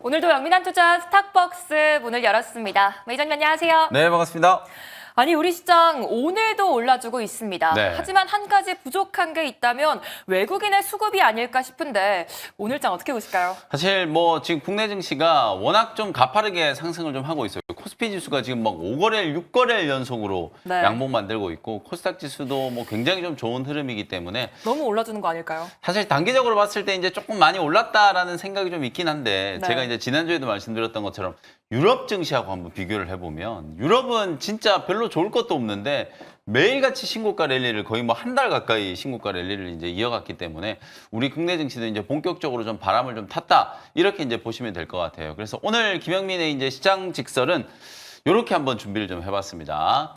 오늘도 영민한 투자 스탁벅스 문을 열었습니다. 매니저님 안녕하세요. 네, 반갑습니다. 아니 우리 시장 오늘도 올라주고 있습니다. 네. 하지만 한 가지 부족한 게 있다면 외국인의 수급이 아닐까 싶은데 오늘 장 어떻게 보실까요? 사실 뭐 지금 국내 증시가 워낙 좀 가파르게 상승을 좀 하고 있어요. 코스피 지수가 지금 막 5거래일, 6거래일 연속으로 네. 양봉 만들고 있고 코스닥 지수도 뭐 굉장히 좀 좋은 흐름이기 때문에 너무 올라주는 거 아닐까요? 사실 단기적으로 봤을 때 이제 조금 많이 올랐다라는 생각이 좀 있긴 한데 네. 제가 이제 지난주에도 말씀드렸던 것처럼 유럽 증시하고 한번 비교를 해보면 유럽은 진짜 별로 좋을 것도 없는데 매일같이 신고가 랠리를 거의 뭐 한 달 가까이 신고가 랠리를 이제 이어갔기 때문에 우리 국내 증시도 이제 본격적으로 좀 바람을 좀 탔다 이렇게 이제 보시면 될 것 같아요. 그래서 오늘 김영민의 이제 시장 직설은 이렇게 한번 준비를 좀 해봤습니다.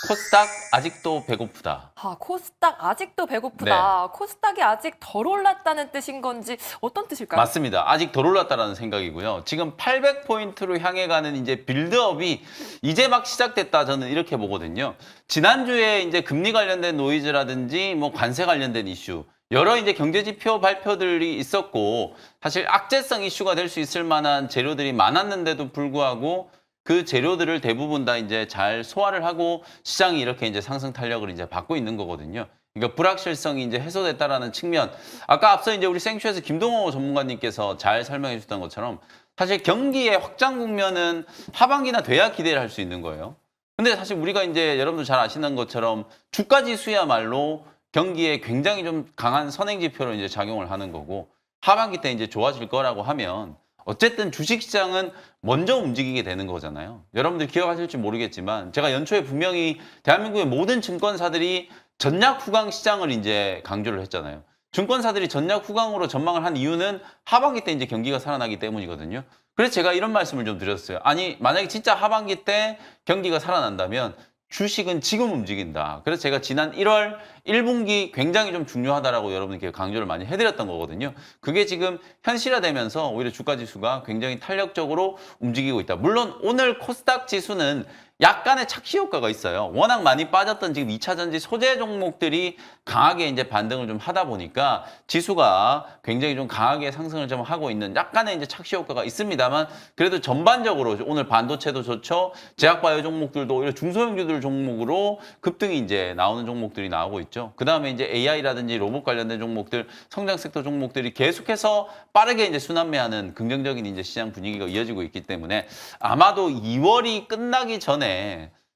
코스닥 아직도 배고프다. 코스닥 아직도 배고프다. 코스닥이 아직 덜 올랐다는 뜻인 건지 어떤 뜻일까요? 맞습니다. 아직 덜 올랐다라는 생각이고요. 지금 800포인트로 향해 가는 이제 빌드업이 이제 막 시작됐다 저는 이렇게 보거든요. 지난주에 이제 금리 관련된 노이즈라든지 뭐 관세 관련된 이슈 여러 이제 경제 지표 발표들이 있었고 사실 악재성 이슈가 될 수 있을 만한 재료들이 많았는데도 불구하고 그 재료들을 대부분 다 이제 잘 소화를 하고 시장이 이렇게 이제 상승 탄력을 이제 받고 있는 거거든요. 그러니까 불확실성이 이제 해소됐다라는 측면. 아까 앞서 이제 우리 생추에서 김동호 전문가님께서 잘 설명해 주셨던 것처럼 사실 경기의 확장 국면은 하반기나 돼야 기대를 할 수 있는 거예요. 근데 사실 우리가 이제 여러분들 잘 아시는 것처럼 주가 지수야말로 경기에 굉장히 좀 강한 선행 지표로 이제 작용을 하는 거고 하반기 때 이제 좋아질 거라고 하면 어쨌든 주식시장은 먼저 움직이게 되는 거잖아요. 여러분들 기억하실지 모르겠지만 제가 연초에 분명히 대한민국의 모든 증권사들이 전략 후강 시장을 이제 강조를 했잖아요. 증권사들이 전략 후강으로 전망을 한 이유는 하반기 때 이제 경기가 살아나기 때문이거든요. 그래서 제가 이런 말씀을 좀 드렸어요. 아니 만약에 진짜 하반기 때 경기가 살아난다면 주식은 지금 움직인다. 그래서 제가 지난 1월 1분기 굉장히 좀 중요하다라고 여러분께 강조를 많이 해드렸던 거거든요. 그게 지금 현실화되면서 오히려 주가 지수가 굉장히 탄력적으로 움직이고 있다. 물론 오늘 코스닥 지수는 약간의 착시 효과가 있어요. 워낙 많이 빠졌던 지금 2차 전지 소재 종목들이 강하게 이제 반등을 좀 하다 보니까 지수가 굉장히 좀 강하게 상승을 좀 하고 있는 약간의 이제 착시 효과가 있습니다만 그래도 전반적으로 오늘 반도체도 좋죠. 제약바이오 종목들도 오히려 중소형주들 종목으로 급등이 이제 나오는 종목들이 나오고 있죠. 그 다음에 이제 AI라든지 로봇 관련된 종목들, 성장 섹터 종목들이 계속해서 빠르게 이제 순환매하는 긍정적인 이제 시장 분위기가 이어지고 있기 때문에 아마도 2월이 끝나기 전에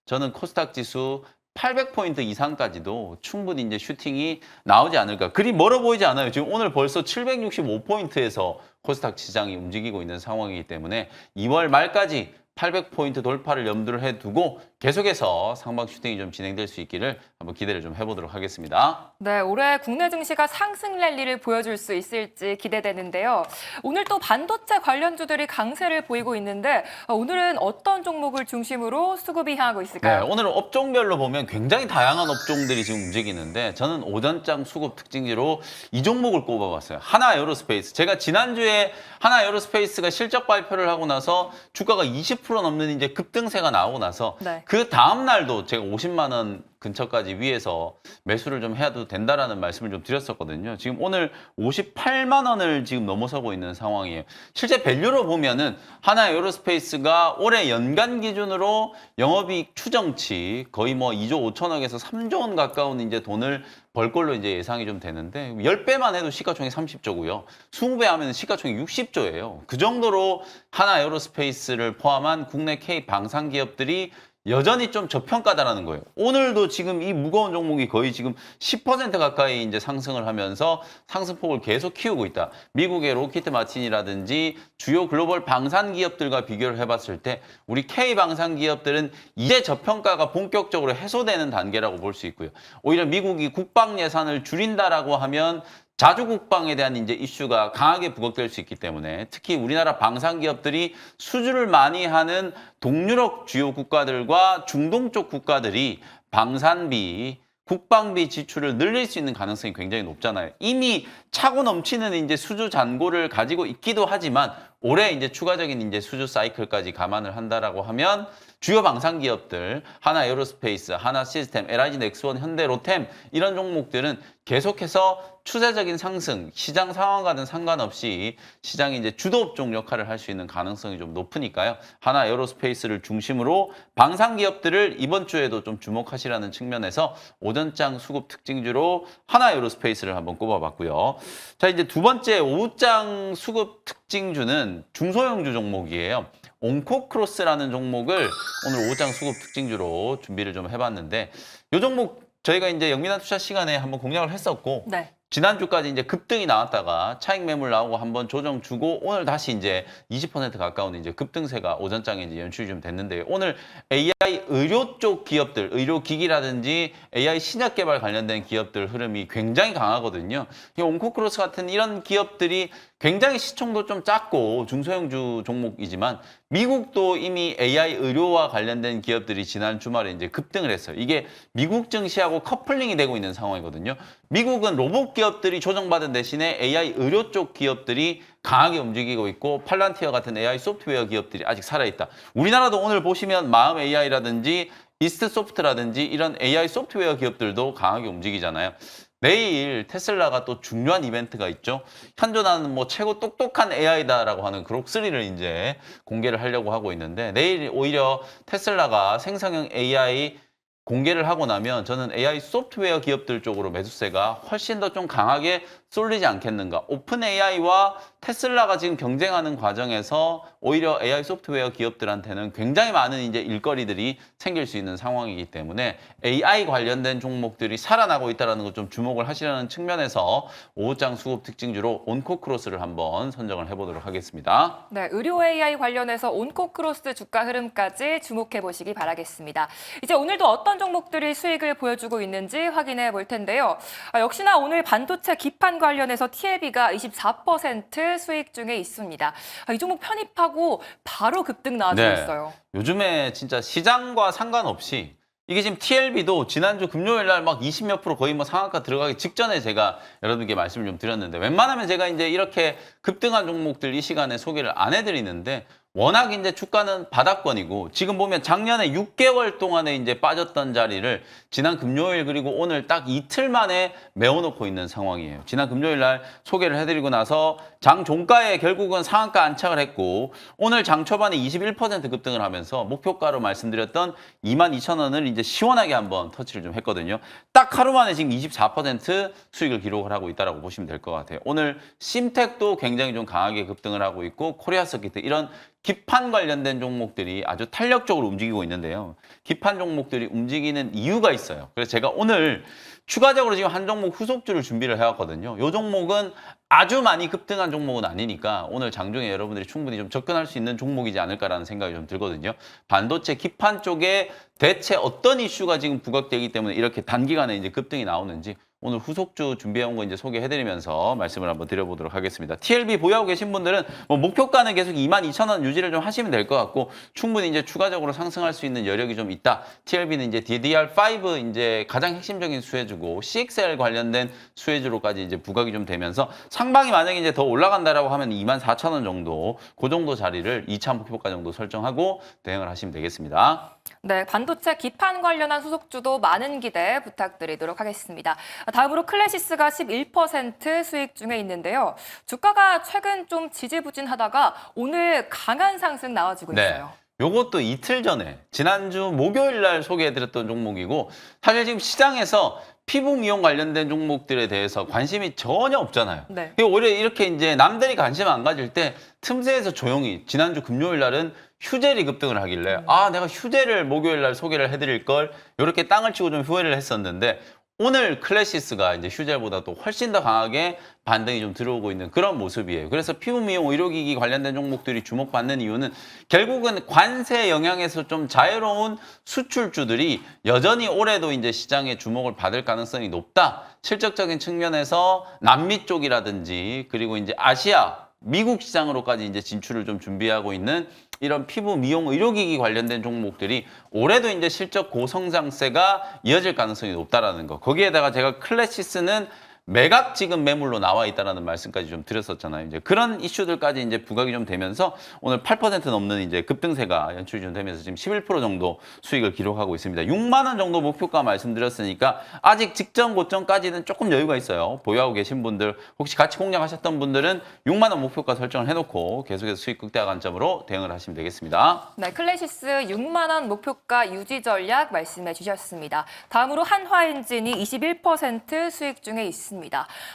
저는 코스닥 지수 800포인트 이상까지도 충분히 이제 슈팅이 나오지 않을까. 그리 멀어 보이지 않아요. 지금 오늘 벌써 765포인트에서 코스닥 시장이 움직이고 있는 상황이기 때문에 2월 말까지 800포인트 돌파를 염두를 해두고 계속해서 상방 슈팅이 좀 진행될 수 있기를 한번 기대를 좀 해보도록 하겠습니다. 네, 올해 국내 증시가 상승 랠리를 보여줄 수 있을지 기대되는데요. 오늘 또 반도체 관련주들이 강세를 보이고 있는데 오늘은 어떤 종목을 중심으로 수급이 향하고 네, 있을까요? 오늘은 업종별로 보면 굉장히 다양한 업종들이 지금 움직이는데 저는 오전장 수급 특징지로 이 종목을 꼽아봤어요. 하나에어로스페이스. 제가 지난주에 하나에어로스페이스가 실적 발표를 하고 나서 주가가 20% 넘는 이제 급등세가 나오고 나서 네. 그 다음 날도 제가 50만 원 근처까지 위에서 매수를 좀 해도 된다라는 말씀을 좀 드렸었거든요. 지금 오늘 58만 원을 지금 넘어서고 있는 상황이에요. 실제 밸류로 보면은 하나에어로스페이스가 올해 연간 기준으로 영업이익 추정치 거의 뭐 2조 5천억에서 3조 원 가까운 이제 돈을 벌 걸로 이제 예상이 좀 되는데 10배만 해도 시가총액 30조고요. 20배 하면 시가총액 60조예요. 그 정도로 하나에어로스페이스를 포함한 국내 K 방산 기업들이 여전히 좀 저평가다라는 거예요. 오늘도 지금 이 무거운 종목이 거의 지금 10% 가까이 이제 상승을 하면서 상승폭을 계속 키우고 있다. 미국의 로키트 마틴이라든지 주요 글로벌 방산 기업들과 비교를 해봤을 때 우리 K 방산 기업들은 이제 저평가가 본격적으로 해소되는 단계라고 볼 수 있고요. 오히려 미국이 국방 예산을 줄인다라고 하면 자주국방에 대한 이제 이슈가 강하게 부각될 수 있기 때문에 특히 우리나라 방산 기업들이 수주를 많이 하는 동유럽 주요 국가들과 중동 쪽 국가들이 방산비, 국방비 지출을 늘릴 수 있는 가능성이 굉장히 높잖아요. 이미 차고 넘치는 이제 수주 잔고를 가지고 있기도 하지만 올해 이제 추가적인 이제 수주 사이클까지 감안을 한다라고 하면 주요 방산 기업들 하나 에어로스페이스, 하나 시스템, LIG 넥스원, 현대 로템 이런 종목들은 계속해서 추세적인 상승, 시장 상황과는 상관없이 시장이 이제 주도 업종 역할을 할 수 있는 가능성이 좀 높으니까요. 하나 에어로스페이스를 중심으로 방산 기업들을 이번 주에도 좀 주목하시라는 측면에서 오전장 수급 특징주로 하나 에어로스페이스를 한번 꼽아봤고요. 자, 이제 두 번째 오후장 수급 특징주는 중소형주 종목이에요. 온코크로스라는 종목을 오늘 오후장 수급 특징주로 준비를 좀 해봤는데 이 종목 저희가 이제 영민한 투자 시간에 한번 공략을 했었고 네. 지난주까지 이제 급등이 나왔다가 차익 매물 나오고 한번 조정 주고 오늘 다시 이제 20% 가까운 이제 급등세가 오전장에 이제 연출이 좀 됐는데요. 오늘 AI 의료 쪽 기업들, 의료기기라든지 AI 신약 개발 관련된 기업들 흐름이 굉장히 강하거든요. 이 온코크로스 같은 이런 기업들이 굉장히 시총도 좀 작고 중소형주 종목이지만 미국도 이미 AI 의료와 관련된 기업들이 지난 주말에 이제 급등을 했어요. 이게 미국 증시하고 커플링이 되고 있는 상황이거든요. 미국은 로봇 기업들이 조정받은 대신에 AI 의료 쪽 기업들이 강하게 움직이고 있고 팔란티어 같은 AI 소프트웨어 기업들이 아직 살아있다. 우리나라도 오늘 보시면 마음 AI라든지 이스트 소프트라든지 이런 AI 소프트웨어 기업들도 강하게 움직이잖아요. 내일 테슬라가 또 중요한 이벤트가 있죠. 현존하는 뭐 최고 똑똑한 AI다라고 하는 그록3를 이제 공개를 하려고 하고 있는데 내일 오히려 테슬라가 생성형 AI 공개를 하고 나면 저는 AI 소프트웨어 기업들 쪽으로 매수세가 훨씬 더 좀 강하게 쏠리지 않겠는가. 오픈 AI와 테슬라가 지금 경쟁하는 과정에서 오히려 AI 소프트웨어 기업들한테는 굉장히 많은 이제 일거리들이 생길 수 있는 상황이기 때문에 AI 관련된 종목들이 살아나고 있다는 거 좀 주목을 하시려는 측면에서 오후장 수급 특징주로 온코크로스를 한번 선정을 해보도록 하겠습니다. 네, 의료 AI 관련해서 온코크로스 주가 흐름까지 주목해 보시기 바라겠습니다. 이제 오늘도 어떤 종목들이 수익을 보여주고 있는지 확인해 볼 텐데요. 역시나 오늘 반도체 기판 관련해서 TLB가 24% 수익 중에 있습니다. 이 종목 편입하고 바로 급등 나와주고 있어요. 요즘에 진짜 시장과 상관없이 이게 지금 TLB도 지난주 금요일 날 막 20몇 프로 거의 뭐 상한가 들어가기 직전에 제가 여러분께 말씀을 좀 드렸는데 웬만하면 제가 이제 이렇게 급등한 종목들 이 시간에 소개를 안 해드리는데 워낙 이제 주가는 바닥권이고 지금 보면 작년에 6개월 동안에 이제 빠졌던 자리를 지난 금요일 그리고 오늘 딱 이틀 만에 메워놓고 있는 상황이에요. 지난 금요일 날 소개를 해드리고 나서 장 종가에 결국은 상한가 안착을 했고 오늘 장 초반에 21% 급등을 하면서 목표가로 말씀드렸던 22,000원을 이제 시원하게 한번 터치를 좀 했거든요. 딱 하루 만에 지금 24% 수익을 기록을 하고 있다고 보시면 될 것 같아요. 오늘 심텍도 굉장히 좀 강하게 급등을 하고 있고 코리아서키트 이런 기판 관련된 종목들이 아주 탄력적으로 움직이고 있는데요. 기판 종목들이 움직이는 이유가 있어요. 그래서 제가 오늘 추가적으로 지금 한 종목 후속주를 준비를 해왔거든요. 이 종목은 아주 많이 급등한 종목은 아니니까 오늘 장중에 여러분들이 충분히 좀 접근할 수 있는 종목이지 않을까라는 생각이 좀 들거든요. 반도체 기판 쪽에 대체 어떤 이슈가 지금 부각되기 때문에 이렇게 단기간에 이제 급등이 나오는지 오늘 후속주 준비해온 거 이제 소개해드리면서 말씀을 한번 드려보도록 하겠습니다. TLB 보유하고 계신 분들은 뭐 목표가는 계속 22,000원 유지를 좀 하시면 될 것 같고 충분히 이제 추가적으로 상승할 수 있는 여력이 좀 있다. TLB는 이제 DDR5 이제 가장 핵심적인 수혜주고 CXL 관련된 수혜주로까지 이제 부각이 좀 되면서 상방이 만약에 이제 더 올라간다라고 하면 24,000원 정도 그 정도 자리를 2차 목표가 정도 설정하고 대응을 하시면 되겠습니다. 네, 반도체 기판 관련한 소속주도 많은 기대 부탁드리도록 하겠습니다. 다음으로 클래시스가 11% 수익 중에 있는데요. 주가가 최근 좀 지지부진하다가 오늘 강한 상승 나와주고 있어요. 요것도 이틀 전에 지난주 목요일 날 소개해드렸던 종목이고 사실 지금 시장에서 피부 미용 관련된 종목들에 대해서 관심이 전혀 없잖아요. 네. 오히려 이렇게 이제 남들이 관심 안 가질 때 틈새에서 조용히 지난주 금요일 날은 휴젤이 급등을 하길래 아 내가 휴젤을 목요일 날 소개를 해드릴 걸 이렇게 땅을 치고 좀 후회를 했었는데 오늘 클래시스가 이제 휴젤보다 또 훨씬 더 강하게 반등이 좀 들어오고 있는 그런 모습이에요. 그래서 피부 미용 의료기기 관련된 종목들이 주목받는 이유는 결국은 관세 영향에서 좀 자유로운 수출주들이 여전히 올해도 이제 시장에 주목을 받을 가능성이 높다. 실적적인 측면에서 남미 쪽이라든지 그리고 이제 아시아 미국 시장으로까지 이제 진출을 좀 준비하고 있는 이런 피부 미용 의료기기 관련된 종목들이 올해도 이제 실적 고성장세가 이어질 가능성이 높다라는 거. 거기에다가 제가 클래시스는 매각 지금 매물로 나와 있다라는 말씀까지 좀 드렸었잖아요. 이제 그런 이슈들까지 이제 부각이 좀 되면서 오늘 8% 넘는 이제 급등세가 연출이 좀 되면서 지금 11% 정도 수익을 기록하고 있습니다. 6만 원 정도 목표가 말씀드렸으니까 아직 직전 고점까지는 조금 여유가 있어요. 보유하고 계신 분들 혹시 같이 공략하셨던 분들은 6만 원 목표가 설정을 해놓고 계속해서 수익 극대화 관점으로 대응을 하시면 되겠습니다. 네, 클래시스 6만 원 목표가 유지 전략 말씀해 주셨습니다. 다음으로 한화엔진이 21% 수익 중에 있습니다.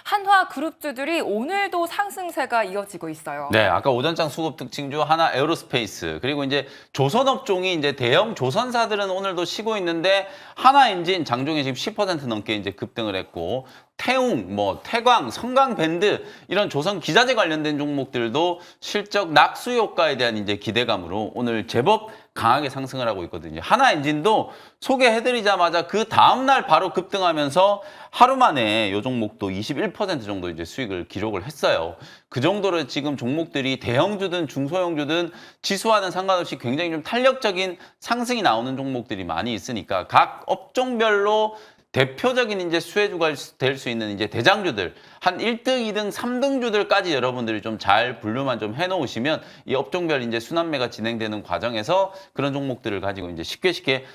한화 그룹주들이 오늘도 상승세가 이어지고 있어요. 네, 아까 오전장 수급 특징주 하나 에어로스페이스 그리고 이제 조선업종이 이제 대형 조선사들은 오늘도 쉬고 있는데 하나엔진 장중에 지금 10% 넘게 이제 급등을 했고 태웅, 태광, 성강밴드 이런 조선 기자재 관련된 종목들도 실적 낙수 효과에 대한 이제 기대감으로 오늘 제법 강하게 상승을 하고 있거든요. 하나엔진도 소개해드리자마자 그 다음날 바로 급등하면서 하루 만에 이 종목도 21% 정도 이제 수익을 기록을 했어요. 그 정도로 지금 종목들이 대형주든 중소형주든 지수와는 상관없이 굉장히 좀 탄력적인 상승이 나오는 종목들이 많이 있으니까 각 업종별로 대표적인 이제 수혜주가 될 수 있는 이제 대장주들 한 1등, 2등, 3등주들까지 여러분들이 좀 잘 분류만 좀 해놓으시면 이 업종별 이제 순환매가 진행되는 과정에서 그런 종목들을 가지고 이제 쉽게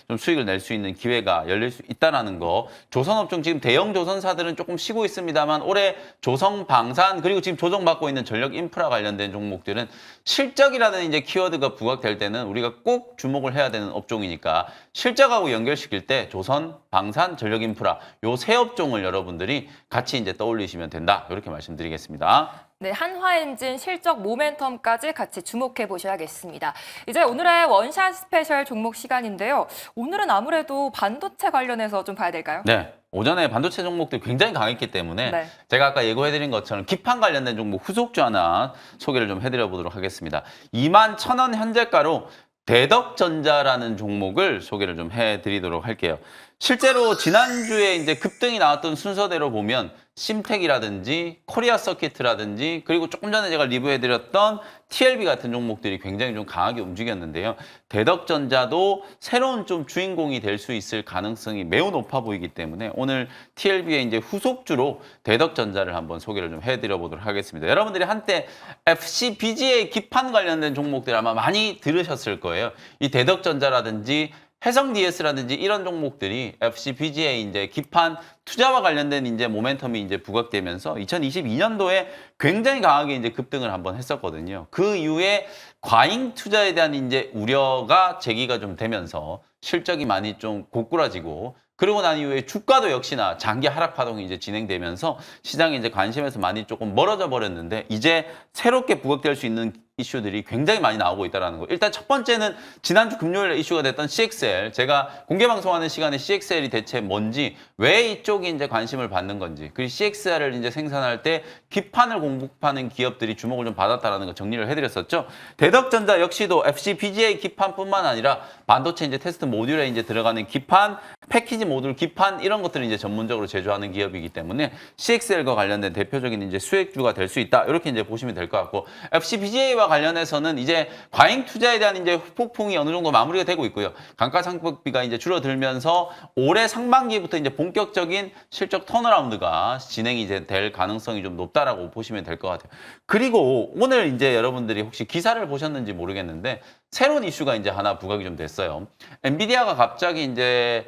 좀 수익을 낼 수 있는 기회가 열릴 수 있다라는 거. 조선업종 지금 대형 조선사들은 조금 쉬고 있습니다만 올해 조성, 방산 그리고 지금 조정받고 있는 전력 인프라 관련된 종목들은 실적이라는 이제 키워드가 부각될 때는 우리가 꼭 주목을 해야 되는 업종이니까 실적하고 연결시킬 때 조선, 방산, 전력 인프라 요 세 업종을 여러분들이 같이 이제 떠올리시면 된다. 이렇게 말씀드리겠습니다. 네, 한화엔진 실적 모멘텀까지 같이 주목해 보셔야겠습니다. 이제 오늘의 원샷 스페셜 종목 시간인데요. 오늘은 아무래도 반도체 관련해서 좀 봐야 될까요? 네. 오전에 반도체 종목들 굉장히 강했기 때문에 네. 제가 아까 예고해드린 것처럼 기판 관련된 종목 후속주 하나 소개를 좀 해드려 보도록 하겠습니다. 21,000원 현재가로 대덕전자라는 종목을 소개를 좀 해드리도록 할게요. 실제로 지난주에 이제 급등이 나왔던 순서대로 보면 심텍이라든지 코리아 서킷이라든지 그리고 조금 전에 제가 리뷰해드렸던 TLB 같은 종목들이 굉장히 좀 강하게 움직였는데요. 대덕전자도 새로운 좀 주인공이 될 수 있을 가능성이 매우 높아 보이기 때문에 오늘 TLB의 이제 후속주로 대덕전자를 한번 소개를 좀 해드려 보도록 하겠습니다. 여러분들이 한때 FCBGA 기판 관련된 종목들 아마 많이 들으셨을 거예요. 이 대덕전자라든지 해성 DS라든지 이런 종목들이 FCBGA 이제 기판 투자와 관련된 이제 모멘텀이 이제 부각되면서 2022년도에 굉장히 강하게 이제 급등을 한번 했었거든요. 그 이후에 과잉 투자에 대한 이제 우려가 제기가 좀 되면서 실적이 많이 좀 고꾸라지고 그러고 난 이후에 주가도 역시나 장기 하락 파동이 이제 진행되면서 시장의 이제 관심에서 많이 조금 멀어져 버렸는데 이제 새롭게 부각될 수 있는 이슈들이 굉장히 많이 나오고 있다는 거. 일단 첫 번째는 지난주 금요일에 이슈가 됐던 CXL. 제가 공개 방송하는 시간에 CXL이 대체 뭔지, 왜 이쪽이 이제 관심을 받는 건지, 그리고 CXL을 이제 생산할 때 기판을 공급하는 기업들이 주목을 좀 받았다라는 거 정리를 해드렸었죠. 대덕전자 역시도 FCBGA 기판뿐만 아니라 반도체 이제 테스트 모듈에 이제 들어가는 기판, 패키지 모듈 기판 이런 것들을 이제 전문적으로 제조하는 기업이기 때문에 CXL과 관련된 대표적인 이제 수혜주가 될 수 있다. 이렇게 이제 보시면 될 것 같고 FCBGA와 관련해서는 이제 과잉 투자에 대한 이제 폭풍이 어느 정도 마무리가 되고 있고요. 감가상각비가 이제 줄어들면서 올해 상반기부터 이제 본격적인 실적 턴어라운드가 진행이 이제 될 가능성이 좀 높다라고 보시면 될 것 같아요. 그리고 오늘 이제 여러분들이 혹시 기사를 보셨는지 모르겠는데 새로운 이슈가 이제 하나 부각이 좀 됐어요. 엔비디아가 갑자기 이제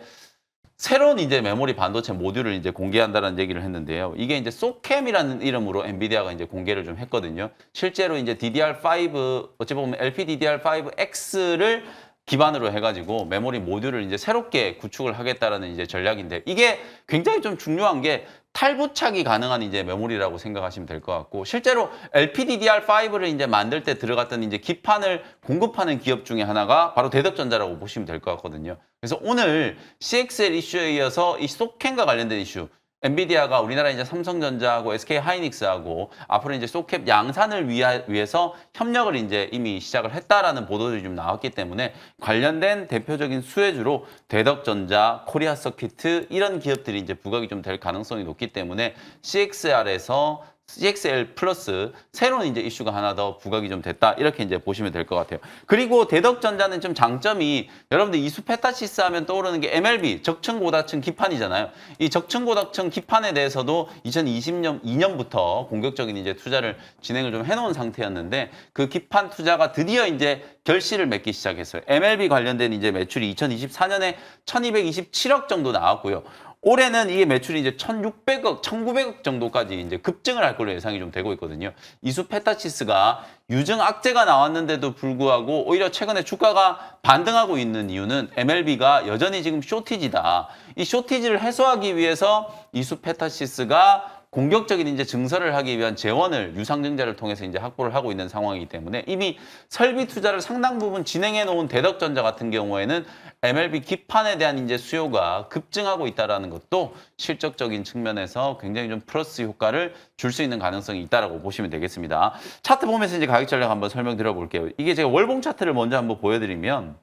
새로운 이제 메모리 반도체 모듈을 이제 공개한다는 얘기를 했는데요. 이게 이제 소캠이라는 이름으로 엔비디아가 이제 공개를 좀 했거든요. 실제로 이제 DDR5 어찌 보면 LPDDR5X를 기반으로 해가지고 메모리 모듈을 이제 새롭게 구축을 하겠다라는 이제 전략인데 이게 굉장히 좀 중요한 게 탈부착이 가능한 이제 메모리라고 생각하시면 될 것 같고 실제로 LPDDR5를 이제 만들 때 들어갔던 이제 기판을 공급하는 기업 중에 하나가 바로 대덕전자라고 보시면 될 것 같거든요. 그래서 오늘 CXL 이슈에 이어서 이 소캠과 관련된 이슈 엔비디아가 우리나라 이제 삼성전자하고 SK하이닉스하고 앞으로 이제 소켓 양산을 위해서 협력을 이제 이미 시작을 했다라는 보도들이 좀 나왔기 때문에 관련된 대표적인 수혜주로 대덕전자, 코리아 서킷 이런 기업들이 이제 부각이 좀 될 가능성이 높기 때문에 CXR에서 CXL 플러스 새로운 이제 이슈가 하나 더 부각이 좀 됐다. 이렇게 이제 보시면 될 것 같아요. 그리고 대덕전자는 좀 장점이 여러분들 이수페타시스 하면 떠오르는 게 MLB 적층고다층 기판이잖아요. 이 적층고다층 기판에 대해서도 2020년 2년부터 공격적인 이제 투자를 진행을 좀 해놓은 상태였는데 그 기판 투자가 드디어 이제 결실을 맺기 시작했어요. MLB 관련된 이제 매출이 2024년에 1,227억 정도 나왔고요. 올해는 이게 매출이 이제 1,600억, 1,900억 정도까지 이제 급증을 할 걸로 예상이 좀 되고 있거든요. 이수페타시스가 유증 악재가 나왔는데도 불구하고 오히려 최근에 주가가 반등하고 있는 이유는 MLB가 여전히 지금 쇼티지다. 이 쇼티지를 해소하기 위해서 이수페타시스가 공격적인 이제 증설을 하기 위한 재원을 유상증자를 통해서 이제 확보를 하고 있는 상황이기 때문에 이미 설비 투자를 상당 부분 진행해 놓은 대덕전자 같은 경우에는 MLB 기판에 대한 이제 수요가 급증하고 있다라는 것도 실적적인 측면에서 굉장히 좀 플러스 효과를 줄 수 있는 가능성이 있다라고 보시면 되겠습니다. 차트 보면서 이제 가격 전략 한번 설명드려 볼게요. 이게 제가 월봉 차트를 먼저 한번 보여드리면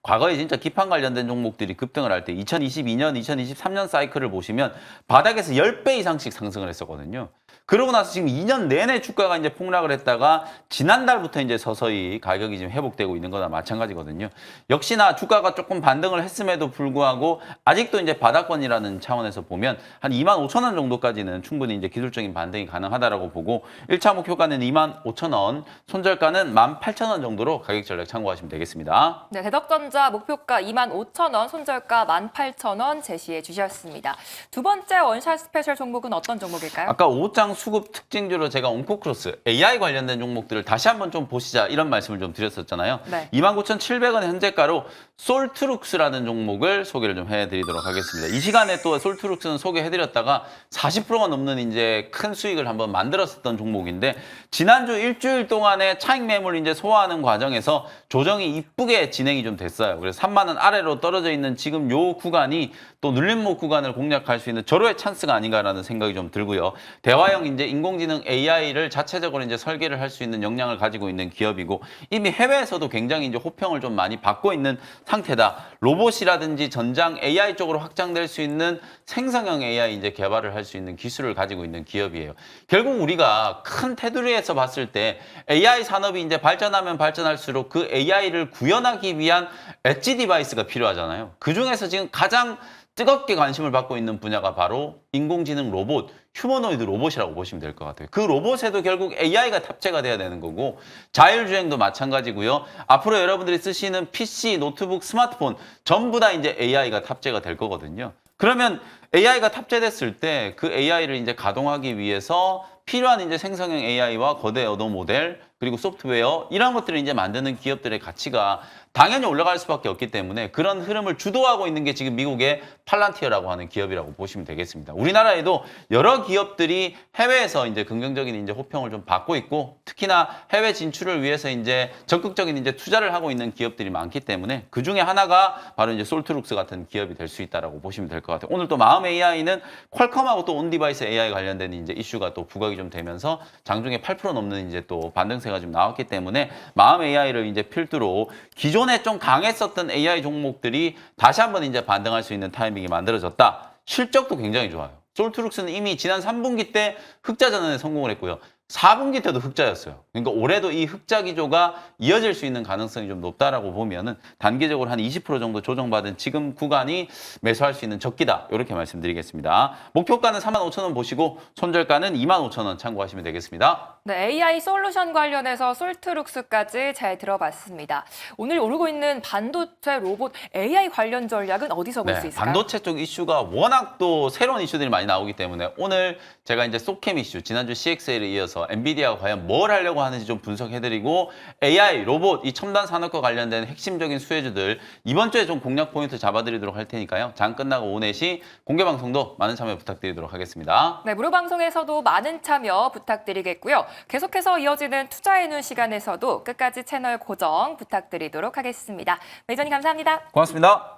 과거에 진짜 기판 관련된 종목들이 급등을 할 때 2022년, 2023년 사이클을 보시면 바닥에서 10배 이상씩 상승을 했었거든요. 그러고 나서 지금 2년 내내 주가가 이제 폭락을 했다가 지난달부터 이제 서서히 가격이 지금 회복되고 있는 거나 마찬가지거든요. 역시나 주가가 조금 반등을 했음에도 불구하고 아직도 이제 바닥권이라는 차원에서 보면 한 25,000원 정도까지는 충분히 이제 기술적인 반등이 가능하다라고 보고 1차 목표가는 25,000원, 손절가는 18,000원 정도로 가격 전략 참고하시면 되겠습니다. 네, 대덕전자 목표가 25,000원, 손절가 18,000원 제시해 주셨습니다. 두 번째 원샷 스페셜 종목은 어떤 종목일까요? 아까 오장 수급 특징주로 제가 온코크로스 AI 관련된 종목들을 다시 한번 좀 보시자 이런 말씀을 좀 드렸었잖아요. 네. 29,700원 현재가로 솔트룩스라는 종목을 소개를 좀 해드리도록 하겠습니다. 이 시간에 또 솔트룩스는 소개해드렸다가 40%가 넘는 이제 큰 수익을 한번 만들었었던 종목인데 지난주 일주일 동안에 차익 매물 이제 소화하는 과정에서 조정이 이쁘게 진행이 좀 됐어요. 그래서 3만 원 아래로 떨어져 있는 지금 요 구간이 또 눌림목 구간을 공략할 수 있는 절호의 찬스가 아닌가라는 생각이 좀 들고요. 대화형 이제 인공지능 AI를 자체적으로 이제 설계를 할 수 있는 역량을 가지고 있는 기업이고 이미 해외에서도 굉장히 이제 호평을 좀 많이 받고 있는 상태다. 로봇이라든지 전장 AI 쪽으로 확장될 수 있는 생성형 AI 이제 개발을 할 수 있는 기술을 가지고 있는 기업이에요. 결국 우리가 큰 테두리에서 봤을 때 AI 산업이 이제 발전하면 발전할수록 그 AI를 구현하기 위한 엣지 디바이스가 필요하잖아요. 그 중에서 지금 가장 뜨겁게 관심을 받고 있는 분야가 바로 인공지능 로봇, 휴머노이드 로봇이라고 보시면 될 것 같아요. 그 로봇에도 결국 AI가 탑재가 돼야 되는 거고 자율주행도 마찬가지고요. 앞으로 여러분들이 쓰시는 PC, 노트북, 스마트폰 전부 다 이제 AI가 탑재가 될 거거든요. 그러면 AI가 탑재됐을 때 그 AI를 이제 가동하기 위해서 필요한 이제 생성형 AI와 거대 언어 모델 그리고 소프트웨어 이런 것들을 이제 만드는 기업들의 가치가 당연히 올라갈 수밖에 없기 때문에 그런 흐름을 주도하고 있는 게 지금 미국의 팔란티어라고 하는 기업이라고 보시면 되겠습니다. 우리나라에도 여러 기업들이 해외에서 이제 긍정적인 이제 호평을 좀 받고 있고 특히나 해외 진출을 위해서 이제 적극적인 이제 투자를 하고 있는 기업들이 많기 때문에 그 중에 하나가 바로 이제 솔트룩스 같은 기업이 될 수 있다라고 보시면 될 것 같아요. 오늘 또 마음 AI는 퀄컴하고 또 온디바이스 AI 관련된 이제 이슈가 또 부각이 좀 되면서 장중에 8% 넘는 이제 또 반등세가 좀 나왔기 때문에 마음 AI를 이제 필두로 기존에 좀 강했었던 AI 종목들이 다시 한번 이제 반등할 수 있는 타이밍이 만들어졌다. 실적도 굉장히 좋아요. 솔트룩스는 이미 지난 3분기 때 흑자 전환에 성공을 했고요. 4분기 때도 흑자였어요. 그러니까 올해도 이 흑자 기조가 이어질 수 있는 가능성이 좀 높다라고 보면은 단기적으로 한 20% 정도 조정받은 지금 구간이 매수할 수 있는 적기다. 이렇게 말씀드리겠습니다. 목표가는 45,000원 보시고 손절가는 25,000원 참고하시면 되겠습니다. 네, AI 솔루션 관련해서 솔트룩스까지 잘 들어봤습니다. 오늘 오르고 있는 반도체 로봇 AI 관련 전략은 어디서 볼 수 있을까요? 반도체 쪽 이슈가 워낙 또 새로운 이슈들이 많이 나오기 때문에 오늘 제가 이제 소캠 이슈, 지난주 CXL에 이어서 엔비디아가 과연 뭘 하려고 하는지 좀 분석해드리고 AI, 로봇, 이 첨단 산업과 관련된 핵심적인 수혜주들 이번 주에 좀 공략 포인트 잡아드리도록 할 테니까요. 장 끝나고 오후 4시 공개 방송도 많은 참여 부탁드리도록 하겠습니다. 네, 무료 방송에서도 많은 참여 부탁드리겠고요. 계속해서 이어지는 투자의 눈 시간에서도 끝까지 채널 고정 부탁드리도록 하겠습니다. 매니저님 감사합니다. 고맙습니다.